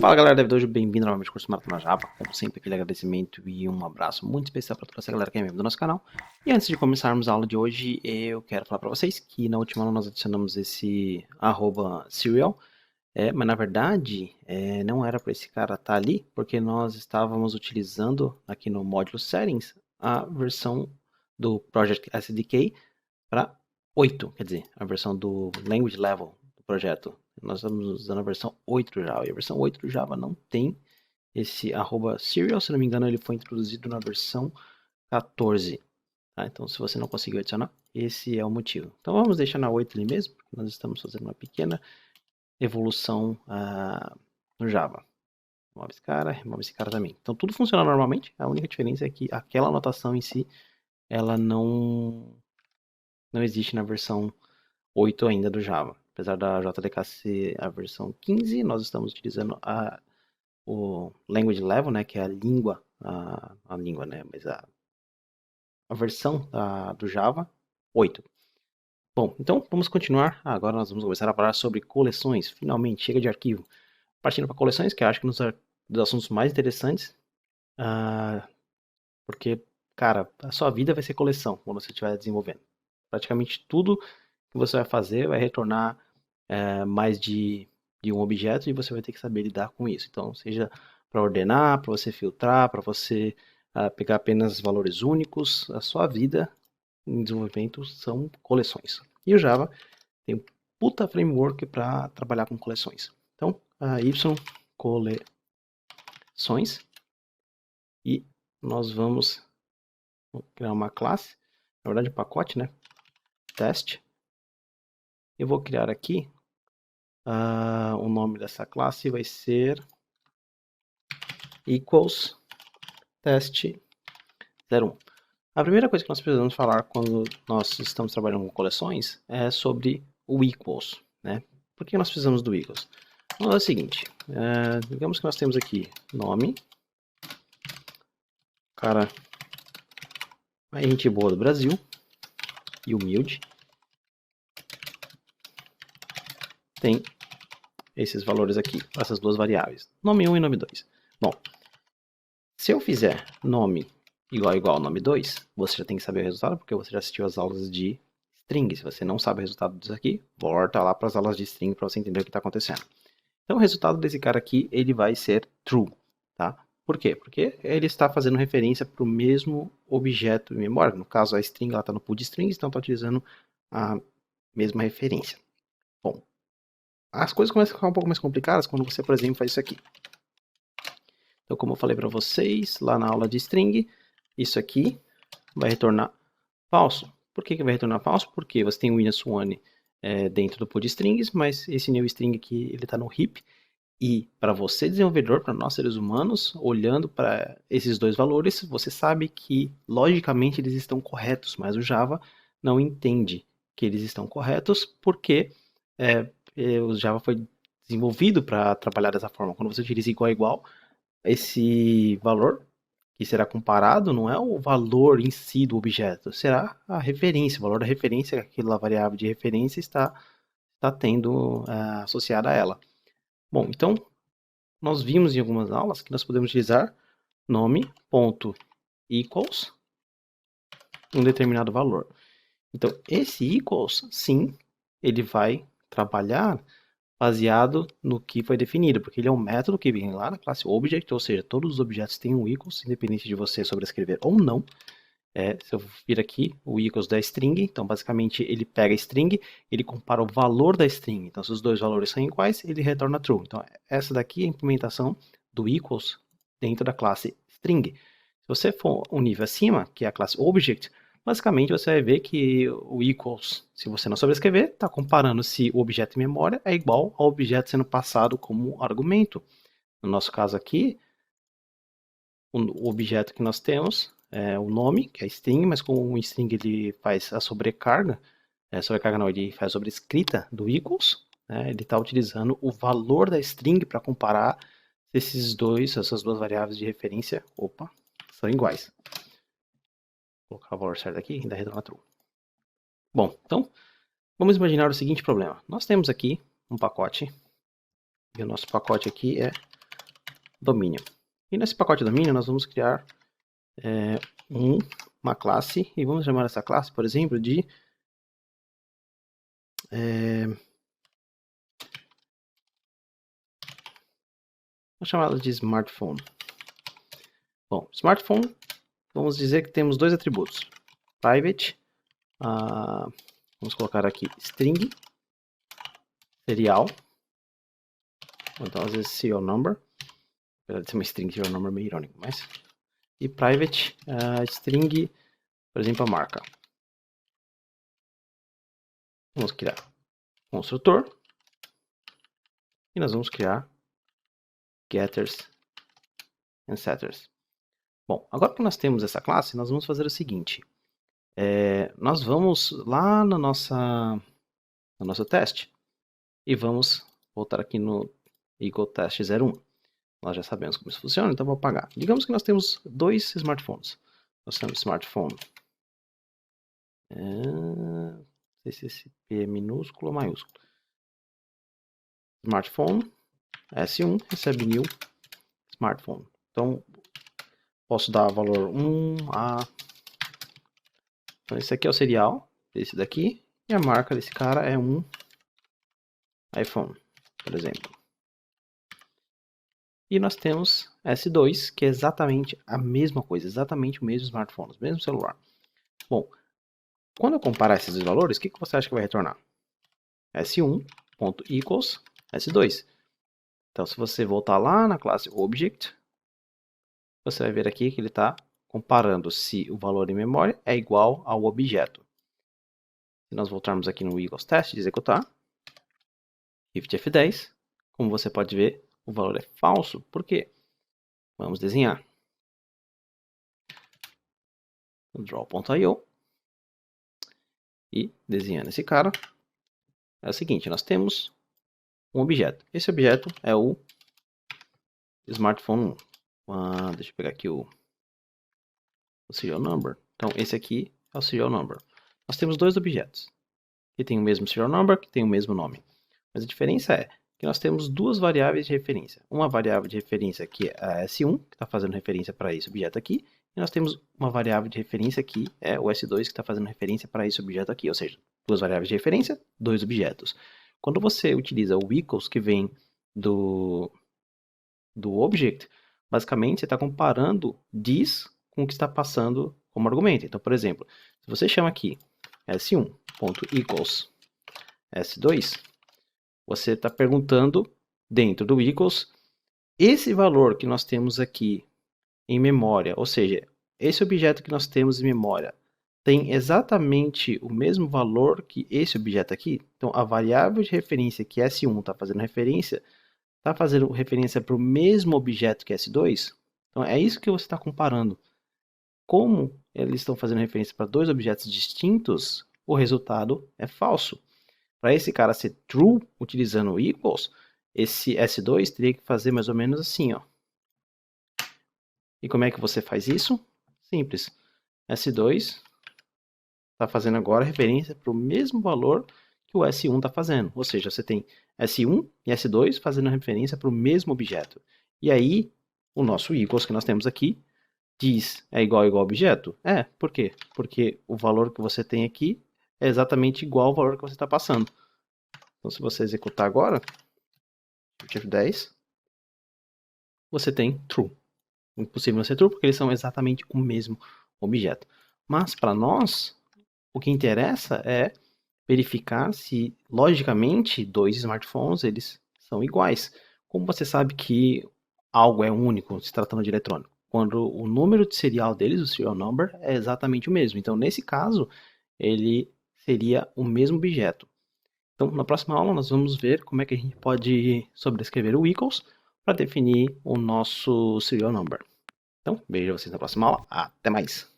Fala galera, David hoje, bem-vindo novamente ao curso Maratona Java. Como sempre, aquele agradecimento e um abraço muito especial para toda essa galera que é membro do nosso canal. E antes de começarmos a aula de hoje, eu quero falar para vocês que na última aula nós adicionamos esse @serial, mas na verdade não era para esse cara estar ali, porque nós estávamos utilizando aqui no módulo Settings a versão do Project SDK para 8, quer dizer, a versão do Language Level do projeto. Nós estamos usando a versão 8 do Java, e a versão 8 do Java não tem esse @serial, se não me engano ele foi introduzido na versão 14. Tá? Então se você não conseguiu adicionar, esse é o motivo. Então vamos deixar na 8 ali mesmo, porque nós estamos fazendo uma pequena evolução no Java. Remove esse cara também. Então tudo funciona normalmente, a única diferença é que aquela anotação em si, ela não existe na versão 8 ainda do Java. Apesar da JDK ser a versão 15, nós estamos utilizando o Language Level, né, que é a língua, né, mas a versão do Java 8. Bom, então vamos continuar. Agora nós vamos começar a falar sobre coleções. Finalmente, chega de arquivo. Partindo para coleções, que eu acho que é um dos assuntos mais interessantes, porque, cara, a sua vida vai ser coleção quando você estiver desenvolvendo. Praticamente tudo que você vai fazer vai retornar mais de um objeto e você vai ter que saber lidar com isso. Então, seja para ordenar, para você filtrar, para você pegar apenas valores únicos, a sua vida em desenvolvimento são coleções. E o Java tem um puta framework para trabalhar com coleções. Então, Y coleções, e nós vamos criar uma classe, na verdade um pacote, né? Teste. Eu vou criar aqui o nome dessa classe vai ser equals teste 01. A primeira coisa que nós precisamos falar quando nós estamos trabalhando com coleções é sobre o equals, né? Por que nós precisamos do equals? Então, é o seguinte, digamos que nós temos aqui nome, cara, a gente boa do Brasil e humilde, tem esses valores aqui, essas duas variáveis, nome 1 e nome 2. Bom, se eu fizer nome igual ao nome 2, você já tem que saber o resultado, porque você já assistiu às aulas de string. Se você não sabe o resultado disso aqui, volta lá para as aulas de string para você entender o que está acontecendo. Então o resultado desse cara aqui, ele vai ser true, tá? Por quê? Porque ele está fazendo referência para o mesmo objeto em memória. No caso, a string está no pool de strings, então está utilizando a mesma referência. Bom, as coisas começam a ficar um pouco mais complicadas quando você, por exemplo, faz isso aqui. Então, como eu falei para vocês lá na aula de string, isso aqui vai retornar falso. Por que vai retornar falso? Porque você tem o -1 dentro do pool de strings, mas esse new string aqui ele está no heap. E para você desenvolvedor, para nós seres humanos, olhando para esses dois valores, você sabe que logicamente eles estão corretos, mas o Java não entende que eles estão corretos porque o Java foi desenvolvido para trabalhar dessa forma. Quando você utiliza igual a igual, esse valor que será comparado não é o valor em si do objeto, será a referência, o valor da referência que aquela variável de referência está tendo associada a ela. Bom, então nós vimos em algumas aulas que nós podemos utilizar nome.equals um determinado valor. Então esse equals, sim, ele vai trabalhar baseado no que foi definido, porque ele é um método que vem lá na classe object, ou seja, todos os objetos têm um equals, independente de você sobrescrever ou não. Se eu vir aqui, o equals da string, então basicamente ele pega a string, ele compara o valor da string, então se os dois valores são iguais, ele retorna true. Então essa daqui é a implementação do equals dentro da classe string. Se você for um nível acima, que é a classe object, basicamente você vai ver que o equals, se você não sobrescrever, está comparando se o objeto em memória é igual ao objeto sendo passado como argumento. No nosso caso aqui, o objeto que nós temos é o nome, que é string, mas como o string ele faz a sobrecarga, ele faz a sobrescrita do equals, né, ele está utilizando o valor da string para comparar se essas duas variáveis de referência, são iguais. Vou colocar o valor certo aqui e ainda retorna true. Bom, então, vamos imaginar o seguinte problema. Nós temos aqui um pacote, e o nosso pacote aqui é domínio. E nesse pacote domínio nós vamos criar uma classe e vamos chamar essa classe, por exemplo, de vamos chamar ela de smartphone. Bom, smartphone, vamos dizer que temos dois atributos. Private, vamos colocar aqui string, serial, então às vezes serial number, apesar de ser uma string serial number meio irônico, mas... E private, string, por exemplo, a marca. Vamos criar construtor, e nós vamos criar getters and setters. Bom, agora que nós temos essa classe, nós vamos fazer o seguinte. Nós vamos lá no nosso teste e vamos voltar aqui no equal test 01. Nós já sabemos como isso funciona, então vou apagar. Digamos que nós temos dois smartphones. Nós temos smartphone. Não sei se esse P é minúsculo ou maiúsculo. Smartphone S1 recebe new smartphone. Então, posso dar valor 1 a... Então, esse aqui é o serial desse daqui. E a marca desse cara é um iPhone, por exemplo. E nós temos S2, que é exatamente a mesma coisa, exatamente o mesmo smartphone, o mesmo celular. Bom, quando eu comparar esses dois valores, o que você acha que vai retornar? S1.equals S2. Então, se você voltar lá na classe Object, você vai ver aqui que ele está comparando se o valor em memória é igual ao objeto. Se nós voltarmos aqui no equals test e executar, if F10, como você pode ver, o valor é falso. Por quê? Vamos desenhar. Draw.io e desenhando esse cara, é o seguinte, nós temos um objeto. Esse objeto é o smartphone 1. Deixa eu pegar aqui o serial number. Então, esse aqui é o serial number. Nós temos dois objetos, que tem o mesmo serial number, que tem o mesmo nome. Mas a diferença é que nós temos duas variáveis de referência. Uma variável de referência que é a S1, que está fazendo referência para esse objeto aqui. E nós temos uma variável de referência que é o S2, que está fazendo referência para esse objeto aqui. Ou seja, duas variáveis de referência, dois objetos. Quando você utiliza o equals, que vem do object, basicamente você está comparando this com o que está passando como argumento. Então, por exemplo, se você chama aqui S1.equals S2, você está perguntando dentro do equals esse valor que nós temos aqui em memória, ou seja, esse objeto que nós temos em memória tem exatamente o mesmo valor que esse objeto aqui. Então, a variável de referência que S1 está fazendo referência para o mesmo objeto que S2. Então, é isso que você está comparando. Como eles estão fazendo referência para dois objetos distintos, o resultado é falso. Para esse cara ser true, utilizando o equals, esse S2 teria que fazer mais ou menos assim, ó. E como é que você faz isso? Simples. S2 está fazendo agora referência para o mesmo valor que o S1 está fazendo. Ou seja, você tem S1 e S2 fazendo referência para o mesmo objeto. E aí, o nosso equals que nós temos aqui diz é igual ao objeto? Por quê? Porque o valor que você tem aqui é exatamente igual ao valor que você está passando. Então, se você executar agora, F10, você tem true. Impossível não ser true, porque eles são exatamente o mesmo objeto. Mas, para nós, o que interessa é verificar se, logicamente, dois smartphones eles são iguais. Como você sabe que algo é único se tratando de eletrônico? Quando o número de serial deles, o serial number, é exatamente o mesmo. Então, nesse caso, ele seria o mesmo objeto. Então, na próxima aula, nós vamos ver como é que a gente pode sobrescrever o equals para definir o nosso serial number. Então, vejo vocês na próxima aula. Até mais!